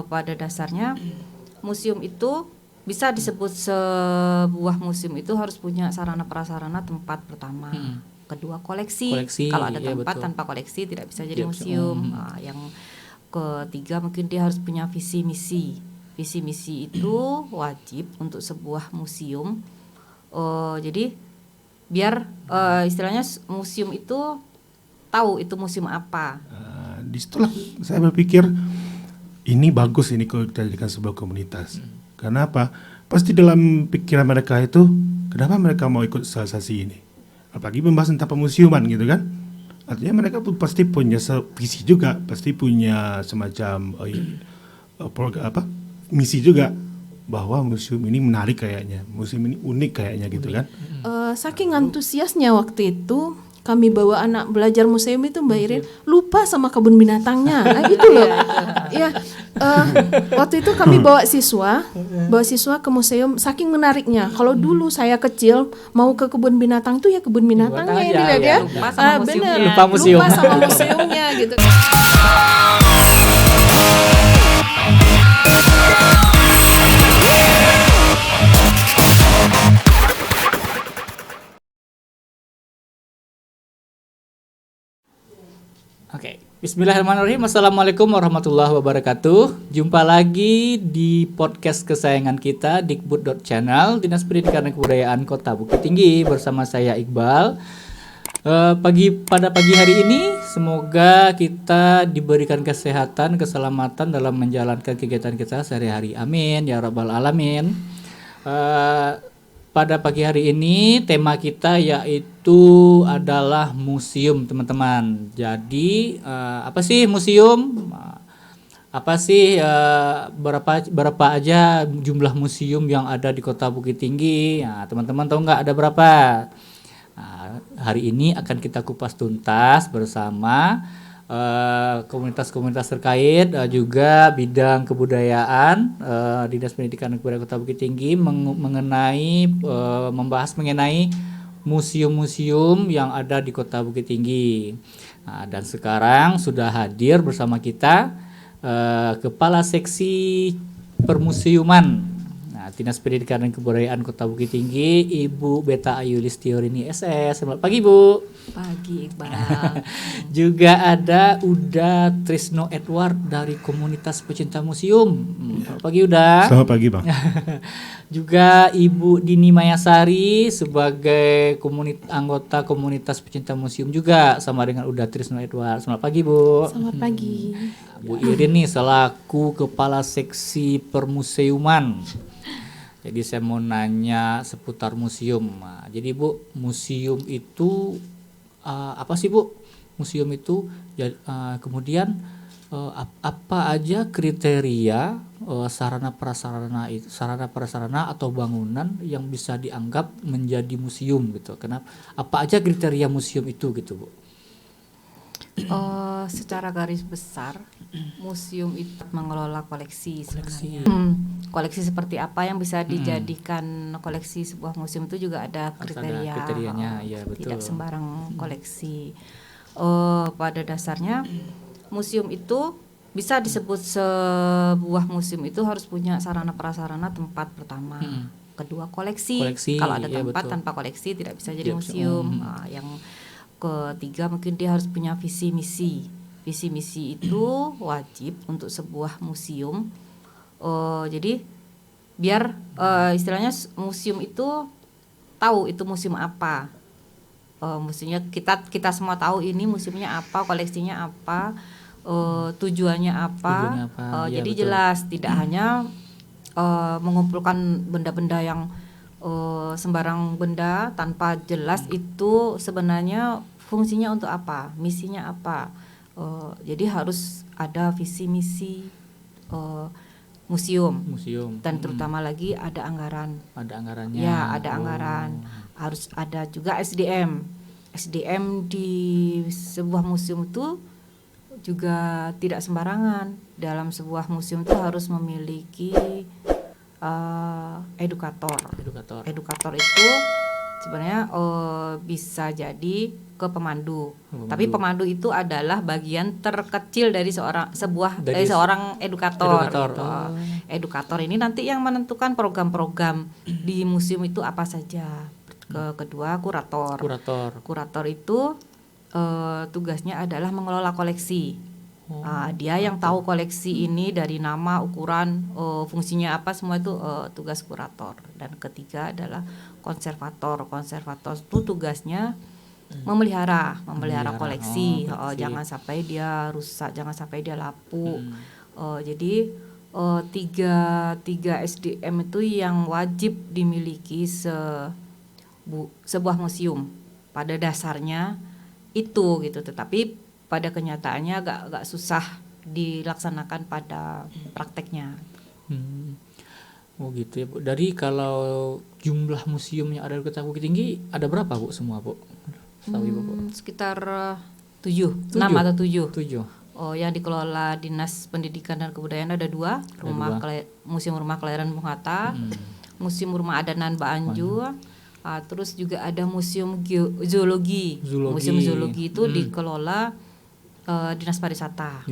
Pada dasarnya museum itu bisa disebut sebuah museum itu harus punya sarana prasarana tempat pertama. Kedua koleksi. Kalau ada ya tempat betul. tanpa koleksi tidak bisa jadi Tidak bisa. museum. Yang ketiga mungkin dia harus punya visi misi. Visi misi itu wajib untuk sebuah museum. Jadi biar istilahnya museum itu tahu itu museum apa. Disitulah saya berpikir ini bagus ini kalau kita jadikan sebuah komunitas. Karena apa? Pasti dalam pikiran mereka itu, kenapa mereka mau ikut sosialisasi ini? Apalagi membahas tentang pemusiuman gitu kan? Artinya mereka pun pasti punya visi juga, pasti punya semacam misi juga bahwa museum ini menarik kayaknya, museum ini unik kayaknya gitu kan? Saking antusiasnya waktu itu kami bawa anak belajar museum itu Mbak Irin lupa sama kebun binatangnya. Itu loh. Ya, waktu itu kami bawa siswa ke museum saking menariknya. Kalau dulu saya kecil mau ke kebun binatang itu ya kebun binatangnya yang dilihat ya. Lupa sama museumnya. Lupa sama museumnya gitu. Oke, Bismillahirrahmanirrahim. Assalamualaikum warahmatullahi wabarakatuh. Jumpa lagi di podcast kesayangan kita Dikbud.channel Dinas Pendidikan dan Kebudayaan Kota Bukit Tinggi bersama saya Iqbal. Pada pagi hari ini semoga kita diberikan kesehatan, keselamatan dalam menjalankan kegiatan kita sehari-hari. Amin ya rabbal alamin. Pada pagi hari ini tema kita yaitu adalah museum, teman-teman. Jadi apa sih museum? Apa sih berapa aja jumlah museum yang ada di Kota Bukit Tinggi? Nah, teman-teman tahu nggak ada berapa? Nah, hari ini akan kita kupas tuntas bersama komunitas-komunitas terkait, juga bidang kebudayaan, Dinas Pendidikan dan Kebudayaan Kota Bukit Tinggi membahas mengenai museum-museum yang ada di Kota Bukit Tinggi. Nah, dan sekarang sudah hadir bersama kita Kepala Seksi Permuseuman Dinas Pendidikan dan Kebudayaan Kota Bukit Tinggi, Ibu Beta Ayu Listiorini SS. Selamat pagi, Bu. Pagi, Iqbal. Juga ada Uda Trisno Edward dari Komunitas Pecinta Museum. Selamat pagi, Uda. Selamat pagi, Bang. Juga Ibu Dini Mayasari sebagai anggota Komunitas Pecinta Museum juga sama dengan Uda Trisno Edward. Selamat pagi, Bu. Selamat pagi. Bu Irin nih selaku Kepala Seksi Permuseuman. Jadi saya mau nanya seputar museum. Nah, jadi Bu, museum itu apa sih Bu? Museum itu kemudian apa aja kriteria sarana prasarana atau bangunan yang bisa dianggap menjadi museum gitu? Kenapa? Apa aja kriteria museum itu gitu Bu? Secara garis besar museum itu mengelola koleksi sebenarnya. Koleksi seperti apa yang bisa dijadikan koleksi sebuah museum itu juga ada kriteria. Ada kriterianya, ya betul. Tidak sembarang koleksi. Pada dasarnya museum itu bisa disebut sebuah museum itu harus punya sarana prasarana tempat pertama. Kedua koleksi. Kalau ada tempat tanpa koleksi tidak bisa jadi museum. Yang ketiga mungkin dia harus punya visi misi. Visi misi itu wajib untuk sebuah museum. Jadi biar istilahnya museum itu tahu itu museum apa. Museumnya kita semua tahu ini museumnya apa, koleksinya apa, tujuannya apa. Ya, jadi betul. jelas tidak hanya mengumpulkan benda-benda yang sembarang benda tanpa jelas itu sebenarnya fungsinya untuk apa, misinya apa. Jadi harus ada visi misi museum. Dan terutama lagi ada anggaran. Ada anggarannya. Ya, ada anggaran. Harus ada juga SDM. SDM di sebuah museum itu juga tidak sembarangan. Dalam sebuah museum itu harus memiliki edukator. Edukator itu sebenarnya bisa jadi ke pemandu. Tapi pemandu itu adalah bagian terkecil dari seorang edukator. Gitu. Edukator ini nanti yang menentukan program-program di museum itu apa saja. Kedua kurator. Kurator itu tugasnya adalah mengelola koleksi. Dia yang tahu koleksi ini dari nama, ukuran, fungsinya apa, semua itu tugas kurator. Dan ketiga adalah konservator. Konservator itu tugasnya memelihara koleksi. Jangan sampai dia rusak, jangan sampai dia lapuk. Jadi tiga SDM itu yang wajib dimiliki sebuah museum pada dasarnya itu gitu. Tetapi pada kenyataannya agak susah dilaksanakan pada prakteknya. Oh gitu ya Bu. Dari kalau jumlah museum yang ada di Kota Bukit Tinggi ada berapa Bu semua Bu? Tahu Ibu Bu? Sekitar 6 atau 7. Yang dikelola Dinas Pendidikan dan Kebudayaan ada 2, Museum Rumah Kelahiran Bung Hatta, Museum Rumah Adanan Baanju, terus juga ada Museum Zoologi. Museum Zoologi itu dikelola Dinas Pariwisata.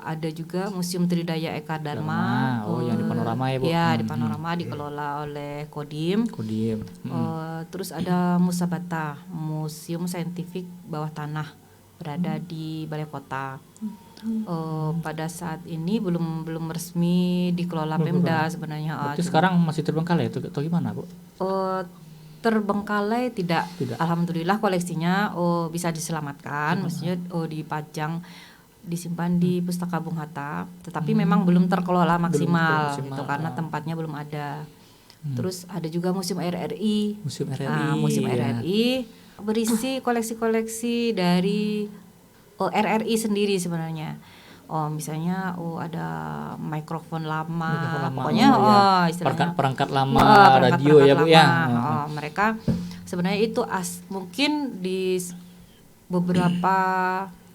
Ada juga Museum Tridaya Eka Dharma. Yang di Panorama ya Bu? Ya, di Panorama dikelola oleh Kodim. Terus ada Musabata, Museum Saintifik Bawah Tanah, berada di Balai Kota. Pada saat ini belum resmi dikelola Pemda sebenarnya. Berarti sekarang masih terbengkalai atau gimana Bu? Terbengkalai tidak. Alhamdulillah koleksinya bisa diselamatkan, maksudnya dipajang, disimpan di Pustaka Bung Hatta, tetapi memang belum terkelola maksimal gitu, karena tempatnya belum ada. Terus ada juga Museum RRI. Museum RRI berisi koleksi-koleksi dari RRI sendiri sebenarnya. Misalnya ada mikrofon lama, pokoknya istilahnya perangkat lama radio ya Bu ya. Mereka sebenarnya itu mungkin di beberapa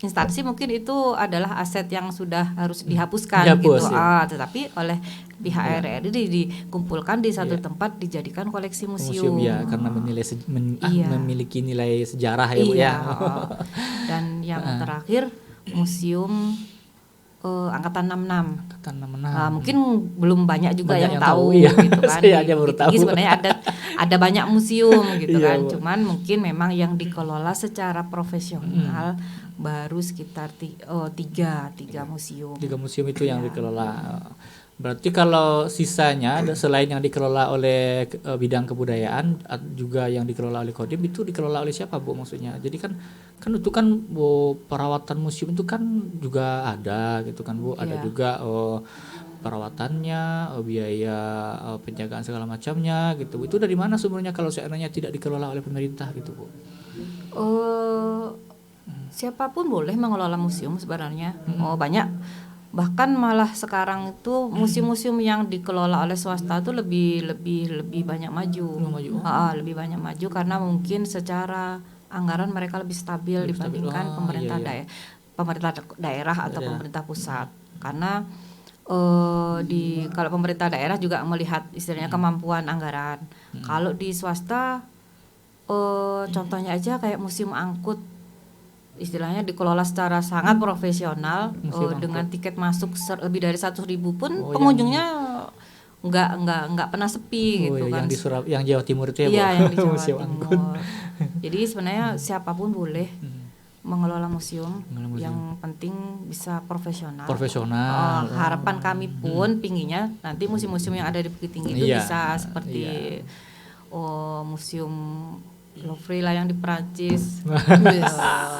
instansi mungkin itu adalah aset yang sudah harus dihapuskan gitu. Tetapi oleh pihak RRI dikumpulkan di satu tempat, dijadikan koleksi museum ya, karena memiliki nilai sejarah ya Bu ya. Dan yang terakhir Museum Angkatan 66. Mungkin belum banyak juga yang tahu gitu kan. Saya aja baru tahu. Sebenarnya ada banyak museum gitu kan. Cuman mungkin memang yang dikelola secara profesional baru sekitar 3 museum. 3 museum itu yang dikelola. Berarti kalau sisanya selain yang dikelola oleh bidang kebudayaan juga yang dikelola oleh Kodim, itu dikelola oleh siapa Bu maksudnya? Jadi kan itu kan Bu, perawatan museum itu kan juga ada gitu kan Bu, ada juga perawatannya, biaya penjagaan segala macamnya gitu. Itu dari mana sumbernya kalau seandainya tidak dikelola oleh pemerintah gitu Bu? Siapapun boleh mengelola museum sebenarnya. Banyak. Bahkan malah sekarang itu museum-museum yang dikelola oleh swasta itu lebih banyak maju. Lebih banyak maju karena mungkin secara anggaran mereka lebih stabil dibandingkan pemerintah daerah atau pemerintah pusat. Karena kalau pemerintah daerah juga melihat istilahnya kemampuan anggaran. Kalau di swasta contohnya aja kayak Museum Angkut, istilahnya dikelola secara sangat profesional, dengan tiket masuk lebih dari 100.000 pun pengunjungnya nggak pernah sepi gitu kan. Yang Jawa Timur itu ya Bu? Iya, yang di Jawa Timur. Jadi sebenarnya siapapun boleh mengelola museum. Yang penting bisa profesional. Harapan kami pun pinginnya nanti museum-museum yang ada di Bukit Tinggi itu bisa seperti museum Louvre lah yang di Prancis.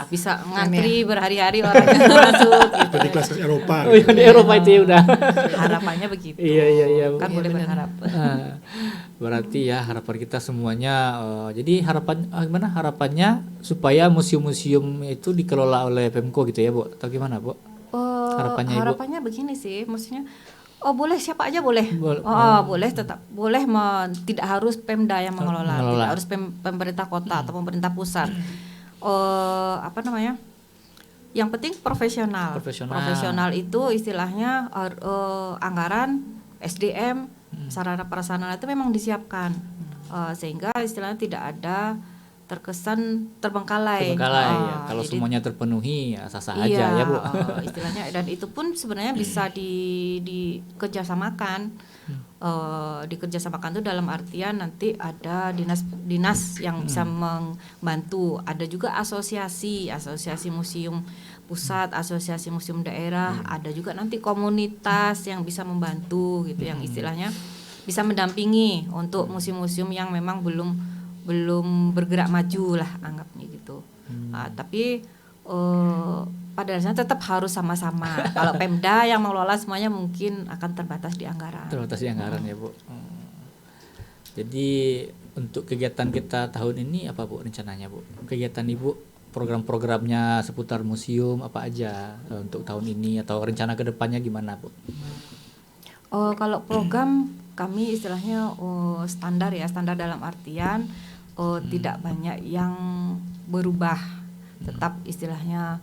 Bisa ngantri berhari-hari orang yang masuk gitu. Di kelas Eropa. Di Eropa itu ya udah. Harapannya begitu. Iya. Kan boleh berharap. Berarti ya harapan kita semuanya. Jadi gimana harapannya supaya museum-museum itu dikelola oleh Pemko gitu ya Bu? Atau gimana Bu? Harapannya begini sih, maksudnya boleh siapa aja boleh. Boleh tetap boleh tidak harus Pemda yang mengelola. Tidak harus pemerintah kota atau pemerintah pusat. Yang penting profesional. Profesional itu istilahnya anggaran, SDM, sarana prasarana itu memang disiapkan. sehingga istilahnya tidak ada terkesan terbengkalai. Ya. Kalau Jadi semuanya terpenuhi ya sah-sah aja iya, ya Bu. Istilahnya, dan itu pun sebenarnya bisa dikerjasamakan. Dikerjasamakan itu dalam artian nanti ada dinas yang bisa membantu, ada juga asosiasi museum pusat, asosiasi museum daerah, ada juga nanti komunitas yang bisa membantu gitu, yang istilahnya bisa mendampingi untuk museum-museum yang memang belum bergerak maju lah anggapnya gitu. Tapi pada dasarnya tetap harus sama-sama. Kalau Pemda yang mengelola semuanya mungkin akan terbatas di anggaran. Terbatas di anggaran ya Bu. Jadi untuk kegiatan kita tahun ini apa Bu rencananya Bu? Kegiatan Ibu, program-programnya seputar museum apa aja untuk tahun ini, atau rencana kedepannya gimana Bu? Kalau program kami istilahnya standar dalam artian tidak banyak yang berubah, tetap istilahnya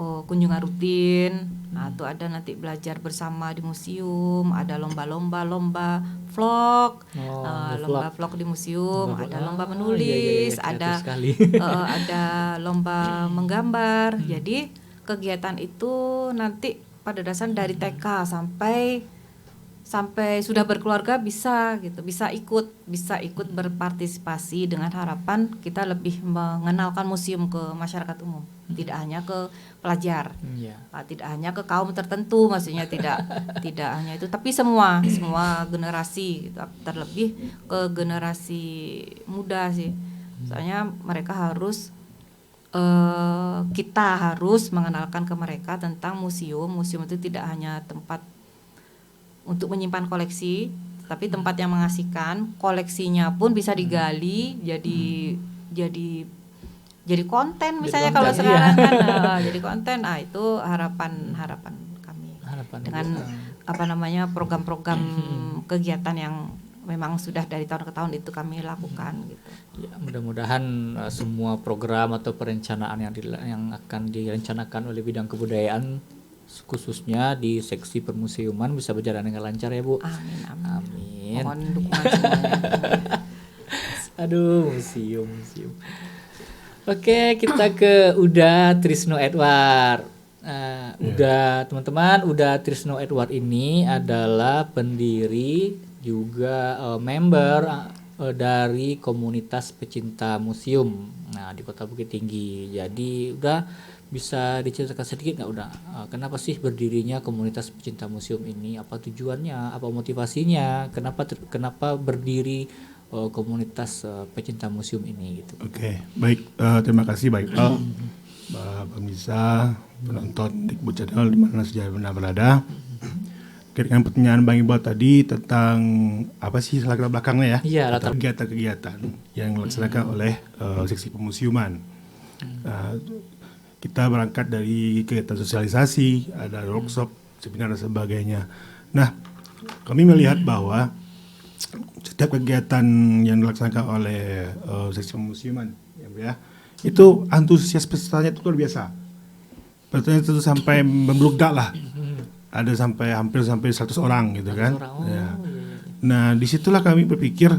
kunjungan rutin, atau ada nanti belajar bersama di museum, ada lomba vlog, lomba vlog di museum, ada lomba menulis, ada lomba menggambar. Jadi kegiatan itu nanti pada dasarnya dari TK sampai sudah berkeluarga bisa ikut berpartisipasi, dengan harapan kita lebih mengenalkan museum ke masyarakat umum, tidak hanya ke pelajar, tidak hanya ke kaum tertentu, maksudnya tidak hanya itu, tapi semua generasi gitu, terlebih ke generasi muda sih, soalnya mereka kita harus mengenalkan ke mereka tentang museum itu tidak hanya tempat untuk menyimpan koleksi, tapi tempat yang mengasihkan, koleksinya pun bisa digali jadi konten misalnya, kalau sekarang kan jadi konten. Itu harapan kami dengan program-program kegiatan yang memang sudah dari tahun ke tahun itu kami lakukan gitu. Ya, mudah-mudahan semua program atau perencanaan yang akan direncanakan oleh bidang kebudayaan, khususnya di seksi permuseuman, bisa berjalan dengan lancar ya Bu. Amin. Mohon dukungan semuanya. Aduh, museum. Oke, kita ke Uda Trisno Edward. Teman-teman, Uda Trisno Edward ini adalah pendiri juga member dari komunitas pecinta museum. Nah, di Kota Bukit Tinggi. Jadi udah bisa diceritakan sedikit nggak udah kenapa sih berdirinya komunitas pecinta museum ini, apa tujuannya, apa motivasinya, kenapa berdiri komunitas pecinta museum ini gitu. Oke, baik, terima kasih Mbak pemirsa, penonton Dikbud Channel di mana saja berada. Dengan pertanyaan Bang Iqbal tadi tentang apa sih latar belakangnya ya, kegiatan-kegiatan yang dilaksanakan oleh seksi pemuseuman. Kita berangkat dari kegiatan sosialisasi, ada workshop, seminar dan sebagainya. Nah, kami melihat bahwa setiap kegiatan yang dilaksanakan oleh seksi pemuseuman, ya, itu antusias pesertanya itu luar biasa. Pesertanya itu sampai membludak lah. Ada hampir sampai 100 orang gitu kan. Ya. Nah, disitulah kami berpikir,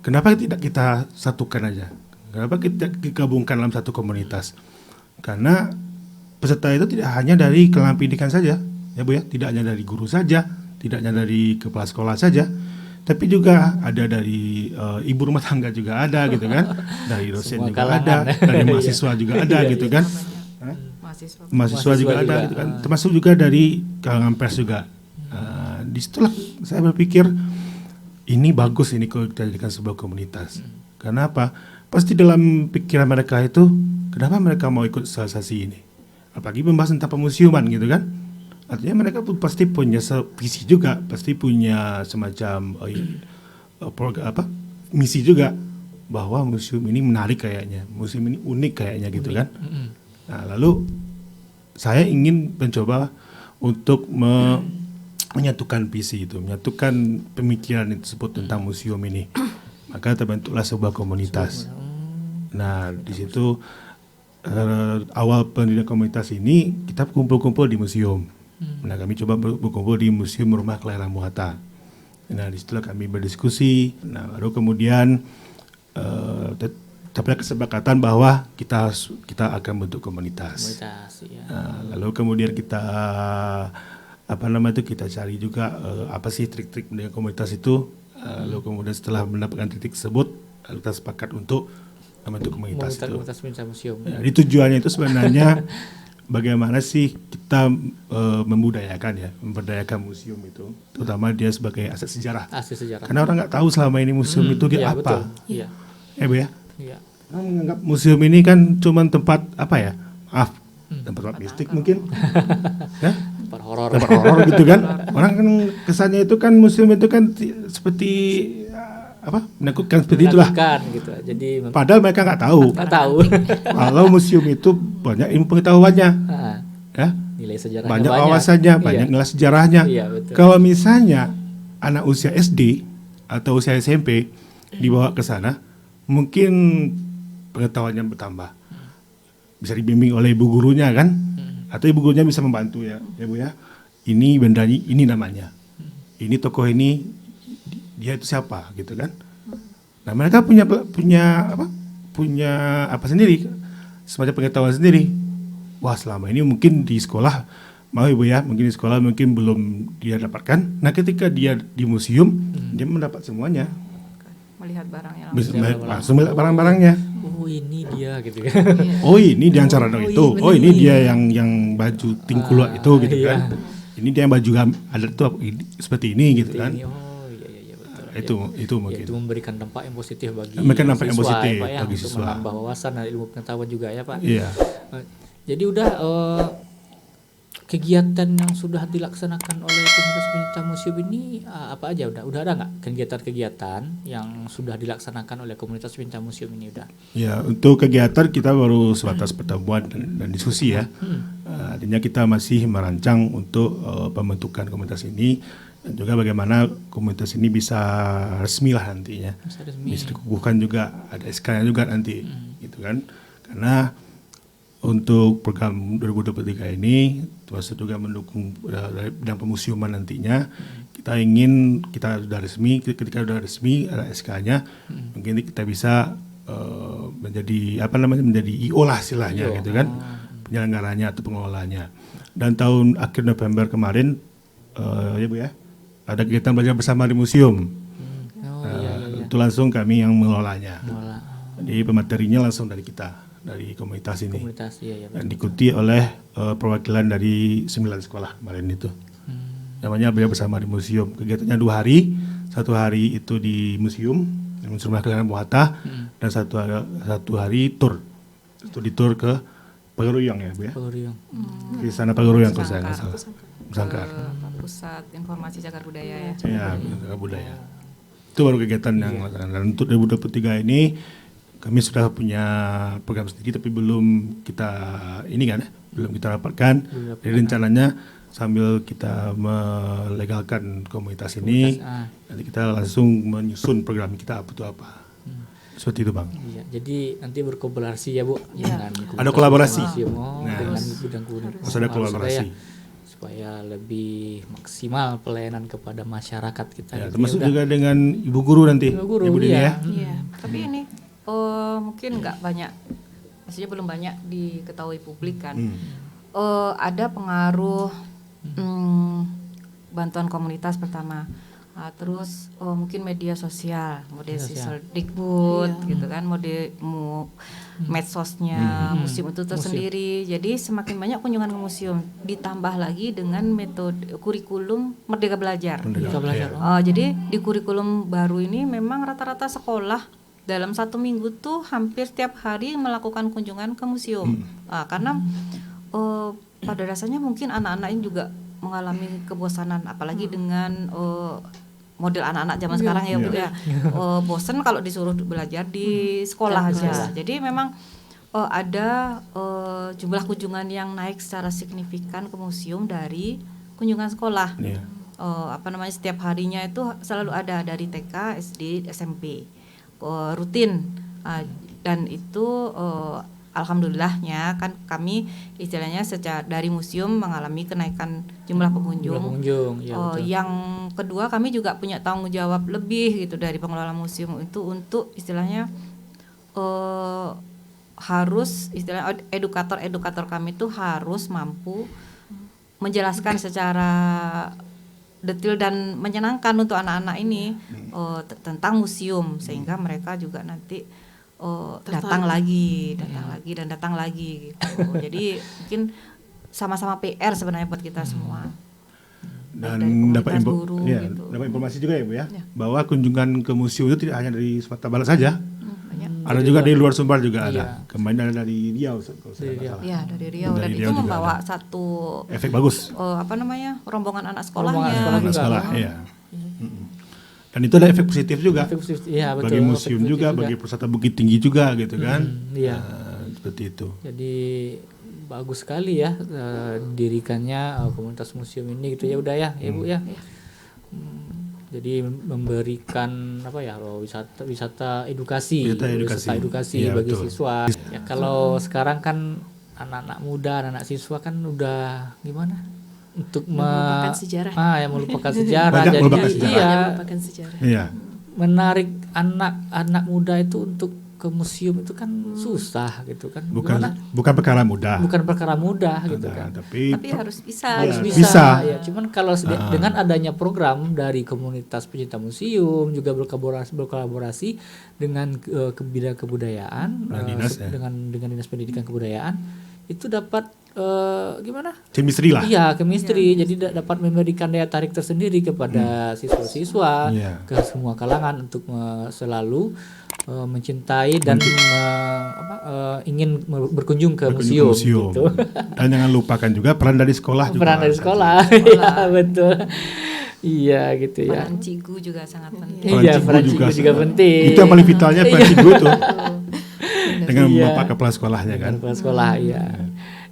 kenapa tidak kita satukan aja? Kenapa kita digabungkan dalam satu komunitas? Karena peserta itu tidak hanya dari kelas pendidikan saja, ya Bu ya, tidak hanya dari guru saja, tidak hanya dari kepala sekolah saja, tapi juga ada dari ibu rumah tangga juga ada gitu kan, dari dosen juga ada, dari mahasiswa juga ada gitu kan, mahasiswa juga ada gitu kan, termasuk juga dari kalangan pers juga. Disitulah saya berpikir ini bagus ini kalau kita jadikan sebuah komunitas. Karena apa? Pasti dalam pikiran mereka itu, kenapa mereka mau ikut sosialisasi ini? Apalagi membahas tentang pemuseuman gitu kan? Artinya mereka pun pasti punya visi juga, pasti punya semacam misi juga, bahwa museum ini menarik kayaknya, museum ini unik kayaknya gitu kan? Nah, lalu saya ingin mencoba untuk menyatukan visi itu, menyatukan pemikiran tersebut tentang museum ini. Maka terbentuklah sebuah komunitas. Nah, di situ awal pendirian komunitas ini kita kumpul-kumpul di museum. Nah, kami coba berkumpul di Museum Rumah Kelahiran Bung Hatta. Nah, di situlah kami berdiskusi. Nah, baru kemudian tapi kesepakatan bahwa kita akan bentuk komunitas. Ya. Lalu kemudian kita kita cari juga apa sih trik-trik dengan komunitas itu. Lalu kemudian setelah mendapatkan trik tersebut, lalu kita sepakat untuk membentuk komunitas itu. Komunitas Pecinta Museum. Jadi tujuannya itu sebenarnya bagaimana sih kita memberdayakan museum itu, terutama dia sebagai aset sejarah. Aset sejarah. Karena orang nggak tahu selama ini museum itu Iya, apa. betul. Iya. Bu ya. Iya. Orang menganggap museum ini kan cuma tempat tempat mistik mungkin, ya? Tempat horor. Tempat horor gitu kan. Orang kan kesannya itu kan museum itu kan seperti menakutkan seperti itulah. Menakutkan gitu. Jadi Padahal mereka nggak tahu. nggak tahu. Kalau museum itu banyak ilmu pengetahuannya, ya. Nilai sejarahnya Banyak wawasannya, banyak nilai sejarahnya. Iya, betul. Kalau misalnya anak usia SD atau usia SMP dibawa ke sana, mungkin pengetahuannya bertambah. Bisa dibimbing oleh ibu gurunya kan, atau ibu gurunya bisa membantu ya Bu ya. Ini benda ini namanya, ini tokoh ini dia itu siapa gitu kan. Nah mereka punya sendiri, semacam pengetahuan sendiri. Wah selama ini mungkin di sekolah Ibu ya, mungkin di sekolah mungkin belum dia dapatkan. Nah ketika dia di museum dia mendapat semuanya. Melihat barangnya Langsung melihat barang-barangnya. Oh ini dia gitu kan. Oh ini dia yang Carano itu. Oh ini dia yang baju tingkulak itu gitu iya. kan. Ini dia yang baju adat itu seperti ini gitu kan. Oh iya betul. Itu mungkin. Itu memberikan dampak yang positif bagi Memberikan dampak yang siswa, positif ya, Pak, ya, bagi untuk siswa. menambah wawasan dan ilmu pengetahuan juga ya Pak. Iya. Jadi udah kegiatan yang sudah dilaksanakan oleh komunitas pencinta museum ini apa aja udah ada nggak kegiatan-kegiatan yang sudah dilaksanakan oleh komunitas pencinta museum ini udah? Ya untuk kegiatan kita baru sebatas pertemuan dan diskusi ya. Artinya kita masih merancang untuk pembentukan komunitas ini dan juga bagaimana komunitas ini bisa resmi lah nantinya. Bisa dikukuhkan juga, ada SK-nya juga nanti gitu kan. Karena untuk program 2023 ini termasuk juga mendukung bidang pemusiuman nantinya. Kita sudah resmi, ketika sudah resmi ada SK-nya, mungkin kita bisa menjadi IO lah istilahnya gitu kan, penyelenggaranya atau pengelolanya. Dan tahun akhir November kemarin ya Bu ya, ada kegiatan belajar bersama di museum. Itu langsung kami yang mengelolanya. Jadi pematerinya langsung dari kita, dari komunitas ini. Dan diikuti oleh perwakilan dari 9 sekolah kemarin itu. Namanya belajar bersama di museum. Kegiatannya 2 hari. 1 hari itu di museum, di Museum Kelainan Muhatta, dan satu hari tur. Studi tur ke Pagaruyang ya Bu ya. Pagaruyang. Di sana Pagaruyang kalau saya nggak salah. Sangkar. Pusat Informasi Cagar Budaya ya. Ya, Cagar Budaya. Itu baru kegiatan yang dan untuk 2023 ini kami sudah punya program sendiri tapi belum kita rapatkan. Jadi rencananya sambil kita melegalkan komunitas ini, nanti kita langsung menyusun program kita apa. Seperti itu Bang. Iya, jadi nanti berkolaborasi ya Bu. Iya. Ada kolaborasi. Dengan bidang komunitas. Harus ada kolaborasi. Supaya lebih maksimal pelayanan kepada masyarakat kita. Ya, termasuk juga dengan ibu guru nanti. Ibu Dini ya. Iya. Tapi ini mungkin nggak banyak, maksudnya belum banyak diketahui publik kan. Ada pengaruh bantuan komunitas pertama, terus mungkin media sosial, sosial Dikbud gitu kan, medsosnya museum itu tersendiri. Jadi semakin banyak kunjungan ke museum, ditambah lagi dengan metode kurikulum Merdeka Belajar. Jadi di kurikulum baru ini memang rata-rata sekolah dalam 1 minggu tuh hampir tiap hari melakukan kunjungan ke museum. Karena pada dasarnya mungkin anak-anak ini juga mengalami kebosanan, apalagi dengan model anak-anak zaman sekarang ya Bu ya. Bosan kalau disuruh belajar di sekolah aja. Jadi memang ada jumlah kunjungan yang naik secara signifikan ke museum dari kunjungan sekolah. Setiap harinya itu selalu ada dari TK, SD, SMP. Rutin dan itu alhamdulillahnya kan kami istilahnya dari museum mengalami kenaikan jumlah pengunjung. Ya, Oh, betul. yang kedua kami juga punya tanggung jawab lebih gitu dari pengelola museum itu untuk istilahnya harus istilahnya edukator kami itu harus mampu menjelaskan secara detail dan menyenangkan untuk anak-anak ini tentang museum sehingga mereka juga nanti datang lagi dan datang lagi gitu. Jadi mungkin sama-sama PR sebenarnya buat kita semua. Dan Dari komunitas guru gitu. dapat informasi juga ya Bu ya, bahwa kunjungan ke museum itu tidak hanya dari Sumatera Barat saja. Ada juga dari luar Sumbar juga ada. Kemarin ada dari Riau kalau saya nggak salah. Iya, dari Riau dan Dari itu Riau juga membawa ada. satu Efek bagus. rombongan anak Rombongan sekolahnya. sekolah Anak juga. sekolah, iya. Dan itu ada efek positif juga. Iya, betul. Bagi museum Efek juga, positif bagi pusat Bukit Tinggi juga gitu kan. Iya. Seperti itu. Jadi bagus sekali ya dirikannya komunitas museum ini gitu ya udah ya Bu ya. Jadi memberikan apa ya wisata edukasi, Wisata edukasi. Iya, bagi betul. siswa. Ya kalau sekarang kan anak-anak muda, anak siswa kan udah gimana? Untuk melupakan sejarah. yang melupakan sejarah. Banyak Jadi melupakan sejarah. iya, melupakan sejarah. Iya. menarik anak-anak muda itu untuk ke museum itu kan susah gitu kan. Gimana? Bukan perkara mudah. Bukan perkara mudah gitu kan. Tapi harus bisa. Harus Ya, bisa. bisa. Ya, cuman kalau dengan adanya program dari komunitas pencinta museum juga berkolaborasi dengan bidang kebudayaan dengan Dinas Pendidikan Kebudayaan itu dapat gimana? chemistry lah. Iya, chemistry. Jadi dapat memberikan daya tarik tersendiri kepada siswa-siswa Iya. ke semua kalangan untuk selalu mencintai dan ingin berkunjung ke museum. Gitu. Dan jangan lupakan juga peran dari sekolah juga. Peran dari sekolah. Iya, betul. Iya, gitu ya. Peran cigu juga sangat penting. Iya, peran cigu juga penting. Itu yang paling vitalnya peran cigu itu. Dengan bapak kepala sekolahnya kan. Kepala sekolah, iya.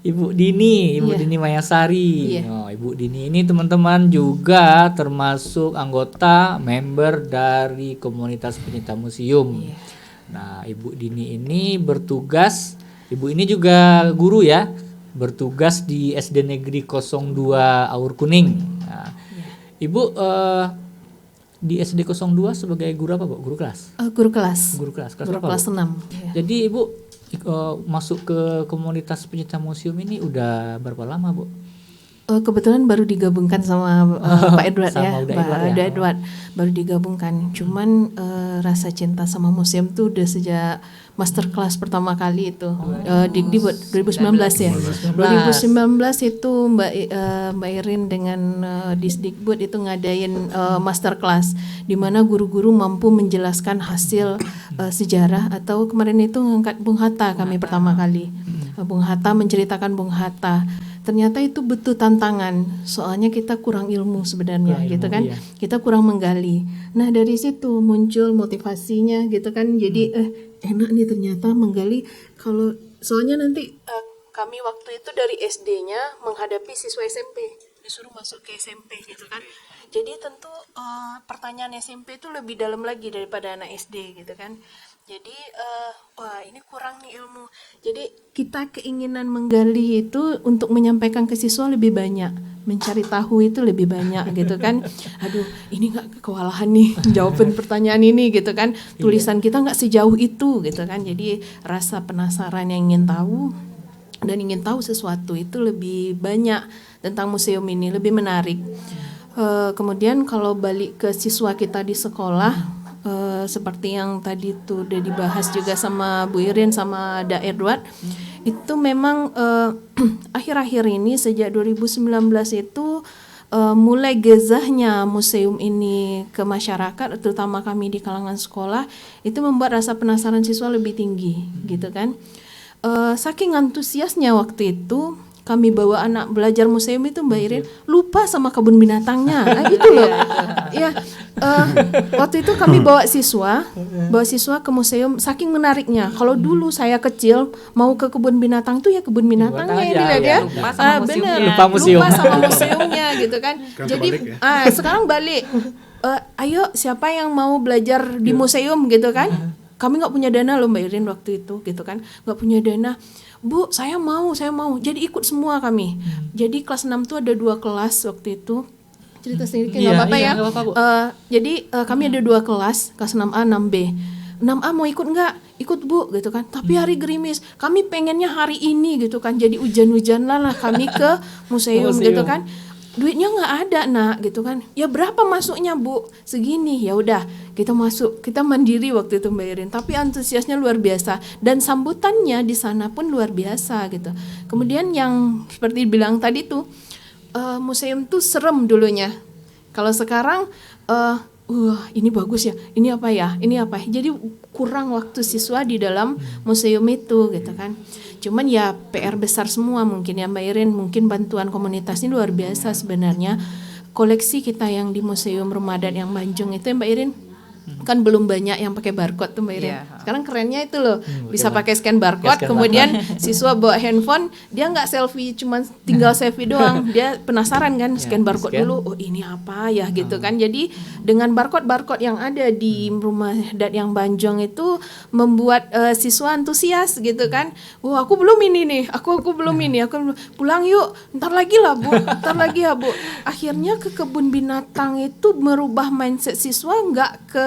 Ibu Dini Mayasari. Oh, Ibu Dini ini teman-teman juga termasuk anggota member dari komunitas pencinta museum. Nah, Ibu Dini ini bertugas, Ibu ini juga guru ya, bertugas di SD Negeri 02 Aur Kuning. Nah, Ibu di SD 02 sebagai guru apa, Bu? Guru kelas? Guru kelas. Guru kelas Guru berapa, kelas Bu? 6. Jadi Ibu masuk ke komunitas pencinta museum ini udah berapa lama, Bu? Kebetulan baru digabungkan sama Pak Edward Sama ya, udah Pak Edward ya. Edward baru digabungkan. Cuman rasa cinta sama museum tuh udah sejak masterclass pertama kali itu di 2019 ya. 2019 itu Mbak Irin dengan Disdikbud itu ngadain masterclass di mana guru-guru mampu menjelaskan hasil sejarah atau kemarin itu ngangkat Bung Hatta kami pertama kali. Bung Hatta menceritakan Bung Hatta. Ternyata itu betul tantangan, soalnya kita kurang ilmu sebenarnya, gitu kan? Iya. Kita kurang menggali. Nah dari situ muncul motivasinya, gitu kan? Jadi enak nih ternyata menggali. Kalau soalnya nanti kami waktu itu dari SD-nya menghadapi siswa SMP, disuruh masuk ke SMP, gitu kan? Jadi tentu pertanyaan SMP itu lebih dalam lagi daripada anak SD, gitu kan? Jadi wah ini kurang nih ilmu. Jadi kita keinginan menggali itu untuk menyampaikan ke siswa lebih banyak, mencari tahu itu lebih banyak gitu kan. Aduh ini nggak kewalahan nih jawaban pertanyaan ini gitu kan. Tulisan kita nggak sejauh itu gitu kan. Jadi rasa penasaran yang ingin tahu dan ingin tahu sesuatu itu lebih banyak tentang museum ini, lebih menarik. Kemudian kalau balik ke siswa kita di sekolah. Seperti yang tadi tuh udah dibahas juga sama Bu Irin sama Da Edward, itu memang akhir-akhir ini sejak 2019 itu mulai gezahnya museum ini ke masyarakat, terutama kami di kalangan sekolah, itu membuat rasa penasaran siswa lebih tinggi, gitu kan. Saking antusiasnya waktu itu kami bawa anak belajar museum itu Mbak Irin lupa sama kebun binatangnya, itu loh. Ya, waktu itu kami bawa siswa ke museum, saking menariknya. Kalau dulu saya kecil mau ke kebun binatang itu ya kebun binatangnya yang dilihat ya. Lupa sama museumnya. Lupa Sama museumnya gitu kan. Jadi sekarang balik. Ayo siapa yang mau belajar di museum gitu kan? kami nggak punya dana loh Mbak Irin waktu itu gitu kan, nggak punya dana. Bu, saya mau, jadi ikut semua kami. Jadi kelas 6 tuh ada 2 kelas waktu itu. Cerita sedikit nggak apa-apa ya. nggak apa-apa, Bu. Jadi kami ada 2 kelas 6A, 6B. 6A mau ikut nggak? Ikut Bu gitu kan. Tapi hari gerimis. Kami pengennya hari ini gitu kan. Jadi hujan-hujanan lah kami ke museum gitu kan. Duitnya nggak ada nak gitu kan. Ya berapa masuknya Bu? Segini. Ya udah kita masuk. Kita mandiri waktu itu Mbak Irin. Tapi antusiasnya luar biasa. Dan sambutannya di sana pun luar biasa gitu. Kemudian yang seperti bilang tadi tuh. Museum tuh serem dulunya. Kalau sekarang ini bagus ya, ini apa ya, jadi kurang waktu siswa di dalam museum itu gitu kan. Cuman ya PR besar semua mungkin ya Mbak Irin, mungkin bantuan komunitas ini luar biasa sebenarnya. Koleksi kita yang di Museum Rumah Adat yang Banjung itu ya Mbak Irin, kan belum banyak yang pakai barcode tuh Mbak Irin. Sekarang kerennya itu loh, bisa pakai scan barcode, kemudian siswa bawa handphone, dia nggak selfie, cuma tinggal selfie doang. Dia penasaran kan, scan barcode dulu, oh ini apa ya gitu kan. Jadi dengan barcode yang ada di Rumah Adat yang Banjong itu membuat siswa antusias gitu kan. Wah aku belum ini nih, aku belum ini, pulang yuk, ntar lagi lah Bu, ntar lagi ya Bu. Akhirnya ke kebun binatang itu merubah mindset siswa, nggak ke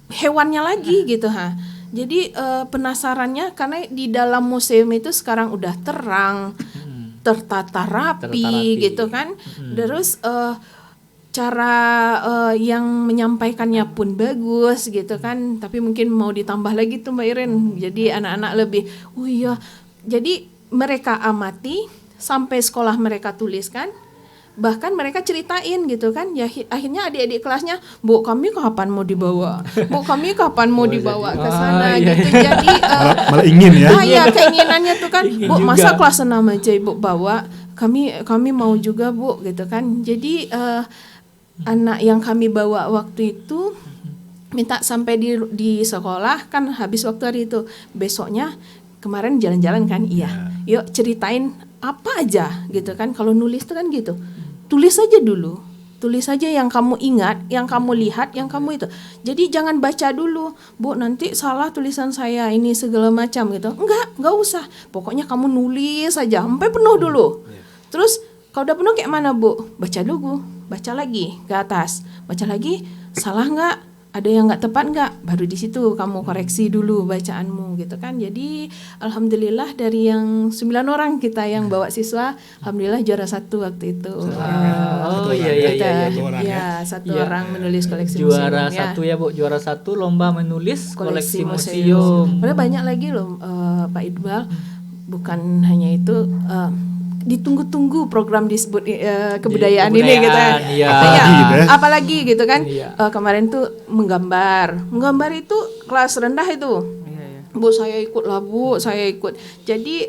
hewannya lagi gitu ha. Jadi penasarannya karena di dalam museum itu sekarang udah terang, tertata rapi gitu kan. Terus cara yang menyampaikannya pun bagus gitu kan. Tapi mungkin mau ditambah lagi tuh Mbak Irin. Jadi anak-anak lebih, oh iya. Jadi mereka amati sampai sekolah mereka tuliskan. Bahkan mereka ceritain gitu kan, ya akhirnya adik-adik kelasnya, Bu kami kapan mau dibawa, Bu kami kapan mau dibawa ke sana gitu. Jadi malah ingin ya. Ya keinginannya tuh kan, Bu juga. masa kelas 6 aja Ibu bawa, kami mau juga Bu gitu kan. Jadi anak yang kami bawa waktu itu minta sampai di sekolah kan, habis waktu hari itu, besoknya kemarin jalan-jalan kan, iya, yuk ceritain apa aja gitu kan. Kalau nulis tuh kan gitu, tulis aja dulu, tulis aja yang kamu ingat, yang kamu lihat, yang kamu itu. Jadi jangan baca dulu, Bu nanti salah tulisan saya ini segala macam gitu. Enggak usah. Pokoknya kamu nulis aja sampai penuh dulu. Terus kalau udah penuh kayak mana Bu? Baca dulu, baca lagi ke atas, baca lagi, salah nggak? Ada yang nggak tepat nggak? Baru di situ kamu koreksi dulu bacaanmu gitu kan. Jadi alhamdulillah dari yang 9 orang kita yang bawa siswa, alhamdulillah juara 1 waktu itu. Satu orang menulis koleksi juara museum. 1 ya Bu, juara 1 lomba menulis koleksi museum. Padahal banyak lagi loh Pak Iqbal. Bukan hanya itu. Ditunggu-tunggu program disebut kebudayaan ini gitu ya. Apalagi gitu kan. Kemarin tuh menggambar itu kelas rendah itu. Bu saya ikut lah Bu, saya ikut. Jadi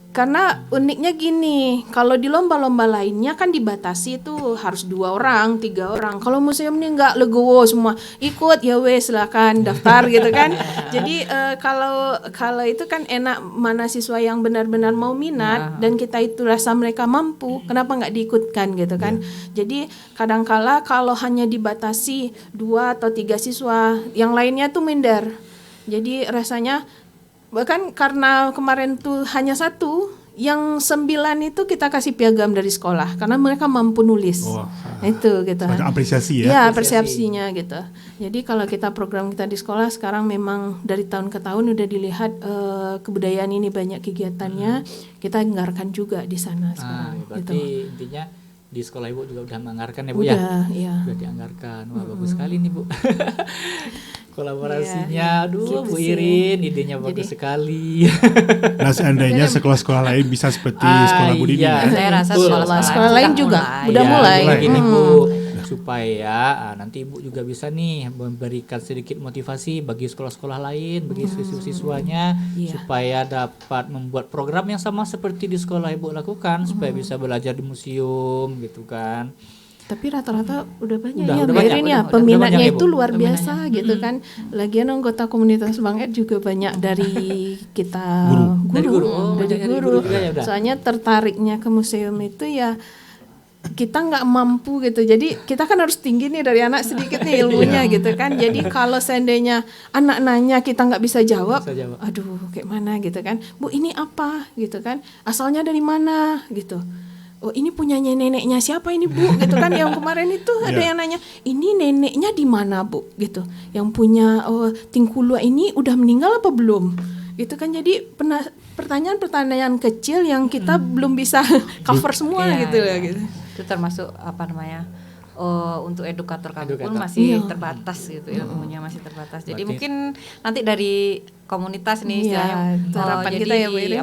karena uniknya gini, kalau di lomba-lomba lainnya kan dibatasi tuh harus 2 orang, 3 orang. Kalau museum ini nggak, legowo semua ikut, ya wes silakan daftar gitu kan. Jadi kalau itu kan enak, mana siswa yang benar-benar mau minat dan kita itu rasa mereka mampu, kenapa nggak diikutkan gitu kan. Jadi kadangkala kalau hanya dibatasi 2 atau 3 siswa, yang lainnya tuh minder. Jadi rasanya bahkan karena kemarin tuh hanya 1, yang 9 itu kita kasih piagam dari sekolah karena mereka mampu nulis. Itu gitu. Banyak apresiasi ya. Ya, persepsinya gitu. Jadi kalau kita program kita di sekolah sekarang memang dari tahun ke tahun udah dilihat kebudayaan ini banyak kegiatannya, kita anggarkan juga di sana sekarang. Berarti gitu. intinya di sekolah Ibu juga udah menganggarkan ya Bu ya? Iya. Sudah dianggarkan. Wah bagus sekali nih Bu. Kolaborasinya, aduh gitu Bu sih. Irin, idenya bagus sekali. Nah seandainya sekolah-sekolah lain bisa seperti sekolah Bu Dini ya. Saya rasa Betul. Sekolah lain juga udah Ya, mulai. Gini Bu, supaya nanti Ibu juga bisa nih memberikan sedikit motivasi bagi sekolah-sekolah lain, bagi siswa-siswanya supaya dapat membuat program yang sama seperti di sekolah Ibu lakukan supaya bisa belajar di museum gitu kan. Tapi rata-rata udah banyak Udah Berin banyak, ya, udah peminatnya banyak ya, itu Bu. luar biasa gitu kan. Lagian anggota komunitas Bang Ed juga banyak dari kita Dari guru. Oh, dari banyak dari guru. guru juga ya, udah. Soalnya tertariknya ke museum itu ya kita nggak mampu gitu. Jadi kita kan harus tinggi nih dari anak sedikit nih ilmunya gitu kan. Jadi kalau seandainya anak nanya kita nggak bisa jawab, aduh kayak mana gitu kan. Bu ini apa gitu kan? Asalnya dari mana gitu. Oh ini punyanya neneknya siapa ini Bu gitu kan. Yang kemarin itu ada yang nanya ini neneknya di mana Bu gitu. Yang punya Tingkulua ini udah meninggal apa belum gitu kan. Jadi pertanyaan-pertanyaan kecil yang kita belum bisa cover semua gitu lah gitu. Itu termasuk untuk edukator kami pun masih terbatas gitu, ilmunya masih terbatas. Jadi mungkin nanti dari komunitas nih istilahnya harapan jadi kita ya Bu Irin.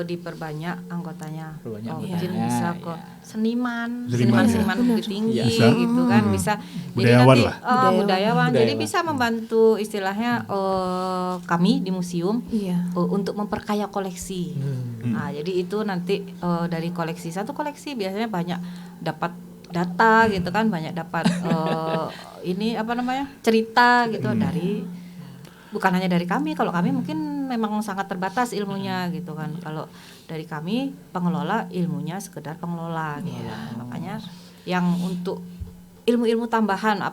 diperbanyak anggotanya. Anggotanya, Mungkin bisa ke seniman Seniman, bukit tinggi Bisa. gitu kan, bisa Budayawan jadi lah. nanti budayawan. Jadi Budayawan. bisa membantu istilahnya kami di museum Iya. untuk memperkaya koleksi. Nah, jadi itu nanti dari satu koleksi biasanya banyak dapat data gitu kan, banyak dapat cerita gitu dari bukan hanya dari kami. Kalau kami mungkin memang sangat terbatas ilmunya gitu kan. Kalau dari kami pengelola ilmunya sekedar pengelola gitu. Makanya yang untuk ilmu-ilmu tambahan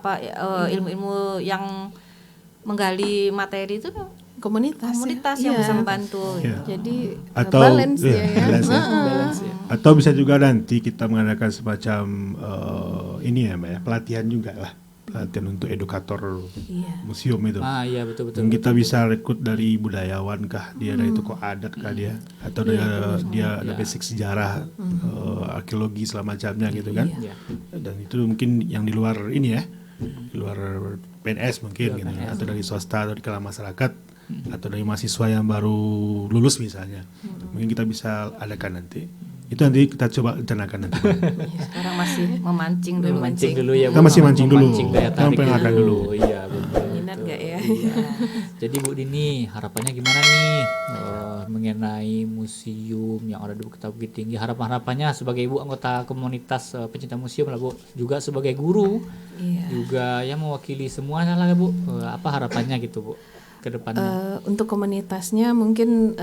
ilmu-ilmu yang menggali materi itu Komunitas yang bisa membantu. Iya. Jadi Atau balance ya. balance ya. Atau bisa juga nanti kita mengadakan semacam ini ya Mbak ya, pelatihan juga lah, pelatihan untuk edukator museum itu. Iya betul. Dan kita bisa rekrut dari budayawan kah, dia dari tokoh adat kah dia, atau dia ada basic sejarah, arkeologi segala macamnya gitu kan. Dan itu mungkin yang di luar ini ya, di luar PNS mungkin gitu, atau dari swasta atau di kalangan masyarakat, atau dari mahasiswa yang baru lulus misalnya. Mungkin kita bisa adakan nanti. Itu nanti kita coba rencanakan nanti. Sekarang masih memancing dulu. Ya Kita Bu. masih mancing dulu. Daya Kita tarik pengen dulu. Iya betul. Minat gak ya? Iya. Jadi Bu Dini, harapannya gimana nih mengenai museum yang ada di Bukit Tinggi? Harapannya sebagai Ibu anggota komunitas pecinta museum lah Bu, juga sebagai guru, juga yang mewakili semuanya lah Bu. Apa harapannya gitu Bu ke depannya? Untuk komunitasnya mungkin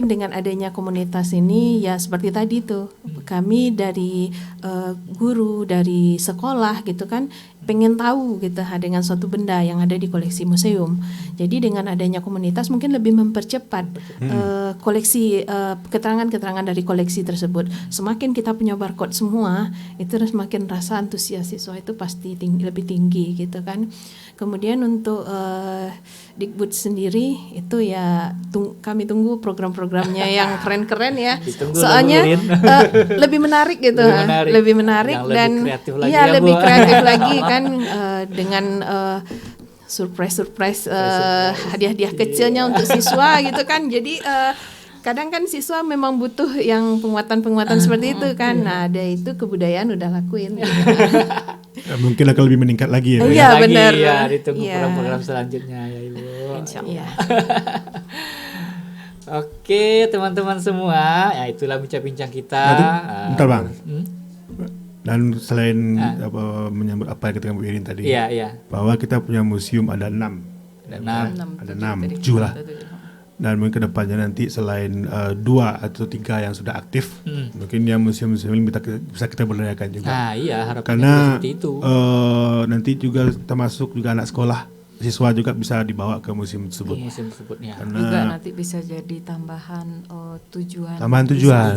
dengan adanya komunitas ini ya seperti tadi tuh kami dari guru dari sekolah gitu kan pengen tahu gitu dengan suatu benda yang ada di koleksi museum. Jadi dengan adanya komunitas mungkin lebih mempercepat koleksi keterangan-keterangan dari koleksi tersebut. Semakin kita punya barcode semua, itu semakin rasa antusias siswa itu pasti lebih tinggi gitu kan. Kemudian untuk Dikbud sendiri itu ya kami tunggu program-programnya yang keren-keren ya. Ditunggu Soalnya lebih menarik gitu, lebih menarik dan ya lebih kreatif lagi kan dengan surprise hadiah-hadiah kecilnya untuk siswa gitu kan. Jadi kadang kan siswa memang butuh yang penguatan-penguatan seperti itu kan. Nah, ada itu kebudayaan udah lakuin. Gitu. Mungkin akan lebih meningkat lagi ya. Iya benar. Ya, ditunggu Iya. program-program selanjutnya ya Ibu. Insyaallah. Oke teman-teman semua, ya itulah bincang-bincang kita. Bentar Bang. Dan selain menyambut apa yang katakan Bu Irin tadi, bahwa kita punya museum ada 6. Ada 6, 7 lah. Dan mungkin kedepannya nanti selain 2 atau 3 yang sudah aktif, mungkin yang museum-museum ini bisa kita berdayakan juga. Harapannya Karena seperti itu. Nanti juga termasuk juga anak sekolah, siswa juga bisa dibawa ke museum tersebut. Museum tersebutnya. Juga nanti bisa jadi tambahan tujuan. Tambahan tujuan.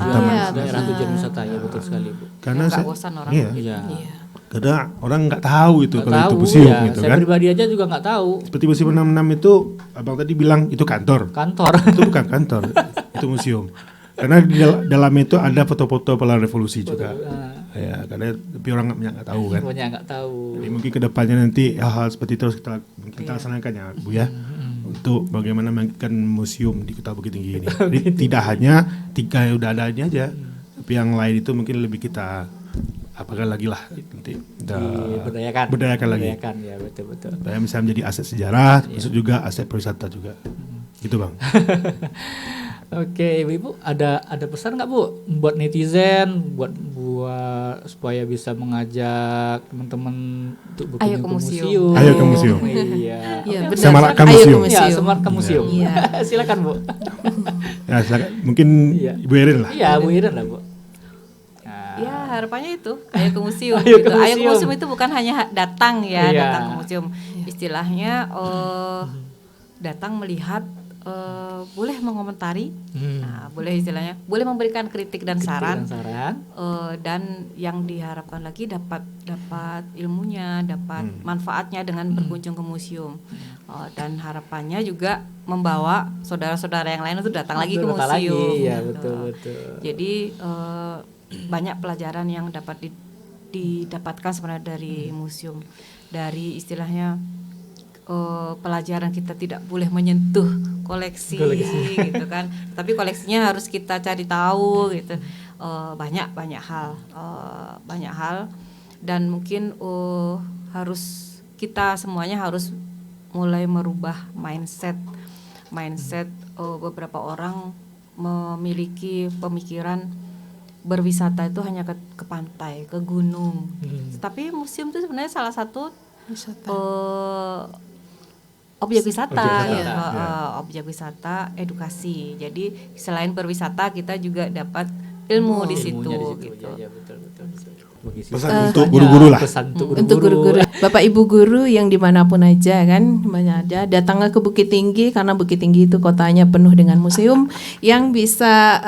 Daerah tujuan wisata ya betul sekali Bu. Karena nggak bosan orang. Iya. Karena orang nggak tahu itu Nggak kalau tahu, itu museum ya. gitu Saya kan. pribadi aja juga nggak tahu. Seperti museum 66 itu abang tadi bilang itu kantor. Kantor. Itu bukan kantor, itu museum. Karena di dalamnya itu ada foto-foto pahlawan revolusi juga. Ya, karena tapi orang nggak tahu kan. Banyak nggak tahu. Jadi mungkin kedepannya nanti hal-hal seperti itu harus kita laksanakan ya Bu ya. Untuk bagaimana membangkitkan museum di Kota Bukit Tinggi ini. Jadi tidak hanya 3 yang udah ada aja, tapi yang lain itu mungkin lebih kita apakah lagi lah nanti berdayakan lagi. Ya betul. Supaya bisa menjadi aset sejarah, termasuk juga aset pariwisata juga. Gitu Bang. Oke, Ibu ada pesan nggak Bu buat netizen, buat supaya bisa mengajak teman-teman untuk berkunjung ke museum. Ayo ke museum. Iya. Iya, benar. Semarkan Ayo ke museum. Ya, museum. Semarkan museum. Iya. Silakan Bu. Ya, silakan. Mungkin Iya. Ibu Erin lah. Iya, Bu Iren lah Bu. harapannya itu ayo ke museum Ayo gitu. ke Ayo ke museum. museum itu bukan hanya datang ya, Iya. datang ke museum. Istilahnya datang melihat, boleh mengomentari, nah, boleh istilahnya, boleh memberikan kritik dan saran, dan yang diharapkan lagi dapat ilmunya, dapat manfaatnya dengan berkunjung ke museum. Dan harapannya juga membawa saudara-saudara yang lain untuk datang lagi ke museum. Iya, gitu. betul. Jadi banyak pelajaran yang dapat didapatkan sebenarnya dari museum, dari istilahnya pelajaran kita tidak boleh menyentuh koleksi gitu kan, tapi koleksinya harus kita cari tahu gitu. Banyak hal dan mungkin harus kita semuanya harus mulai merubah mindset beberapa orang memiliki pemikiran berwisata itu hanya ke pantai, ke gunung. Tapi museum itu sebenarnya salah satu objek wisata, objek wisata edukasi. Jadi selain berwisata kita juga dapat ilmu di situ gitu. Ya, betul. Pesan untuk guru-guru lah. Untuk guru-guru, Bapak Ibu guru yang dimanapun aja kan, dimana aja, datanglah ke Bukit Tinggi karena Bukit Tinggi itu kotanya penuh dengan museum yang bisa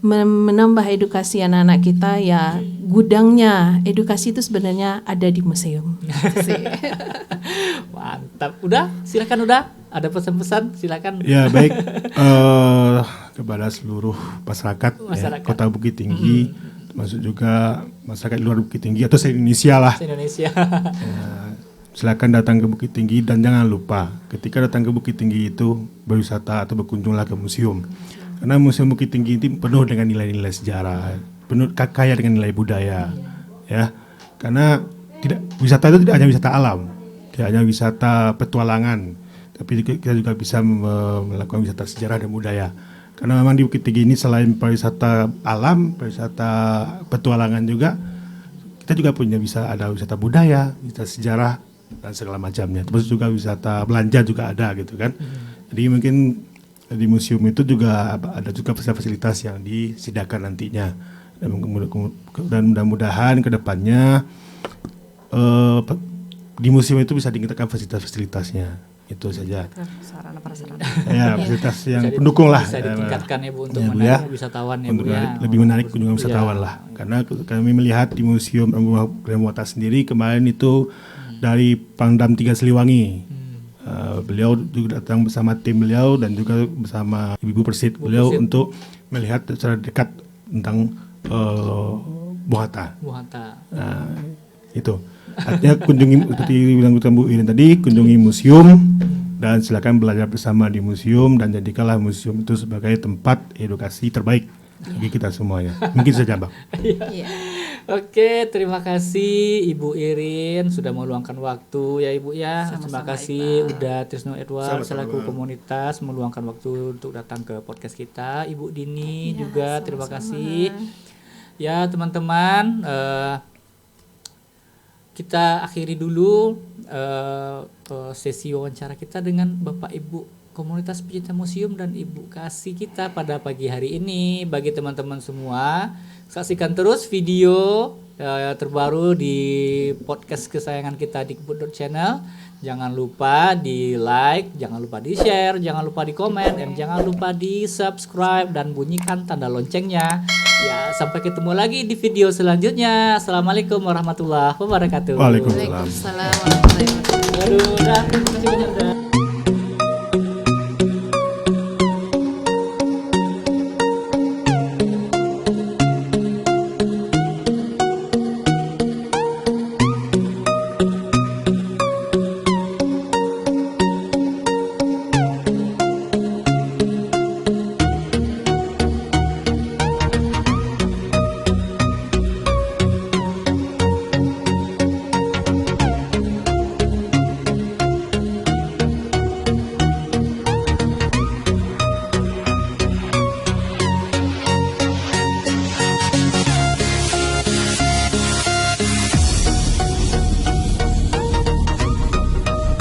menambah edukasi anak-anak kita ya. Gudangnya edukasi itu sebenarnya ada di museum. Mantap. Udah, silakan udah. Ada pesan-pesan, silakan. Ya baik, kepada seluruh masyarakat. Ya, Kota Bukit Tinggi, termasuk juga masyarakat luar Bukit Tinggi atau se-Indonesia lah. Se-Indonesia. Silakan datang ke Bukit Tinggi dan jangan lupa ketika datang ke Bukit Tinggi itu berwisata atau berkunjunglah ke museum. Karena Museum Bukit Tinggi itu penuh dengan nilai-nilai sejarah, penuh kaya dengan nilai budaya, ya. Karena wisata itu tidak hanya wisata alam, tidak hanya wisata petualangan, tapi kita juga bisa melakukan wisata sejarah dan budaya. Karena memang di Bukit Tinggi ini selain pariwisata alam, pariwisata petualangan juga, kita juga punya ada wisata budaya, wisata sejarah dan segala macamnya. Terus juga wisata belanja juga ada gitu kan. Jadi mungkin di museum itu juga ada juga fasilitas yang disediakan nantinya. Dan mudah-mudahan ke depannya di museum itu bisa ditingkatkan fasilitas-fasilitasnya. Itu saja. Sarana prasarana. Ya, fasilitas yang pendukung lah. Bisa ditingkatkan ya Bu untuk Ya, Bu, menarik ya. wisatawan ya Untuk Bu ya. lebih menarik kunjungan wisatawan lah. Karena kami melihat di Museum Gria Muarta sendiri kemarin itu dari Pangdam 3 Siliwangi. Beliau juga datang bersama tim beliau dan juga bersama Ibu Persid beliau untuk melihat secara dekat tentang Buah Hatta. Nah, itu. Artinya kunjungi seperti bilang Bu Irin tadi, kunjungi museum dan silakan belajar bersama di museum dan jadikanlah museum itu sebagai tempat edukasi terbaik bagi kita semuanya. Mungkin saja, Bang. Oke, terima kasih Ibu Irin sudah meluangkan waktu ya Ibu ya. Terima kasih udah Trisno Edward selaku komunitas meluangkan waktu untuk datang ke podcast kita. Ibu Dini juga terima kasih. Ya teman-teman, kita akhiri dulu sesi wawancara kita dengan Bapak Ibu komunitas pecinta museum dan Ibu Kasih kita pada pagi hari ini. Bagi teman-teman semua, saksikan terus video terbaru di podcast kesayangan kita di Kebut.channel. Jangan lupa di like, jangan lupa di share, jangan lupa di komen, dan jangan lupa di subscribe dan bunyikan tanda loncengnya. Ya, sampai ketemu lagi di video selanjutnya. Assalamualaikum warahmatullahi wabarakatuh. Waalaikumsalam. Waalaikumsalam warahmatullahi wabarakatuh. Aduh, udah, terima kasih banyak.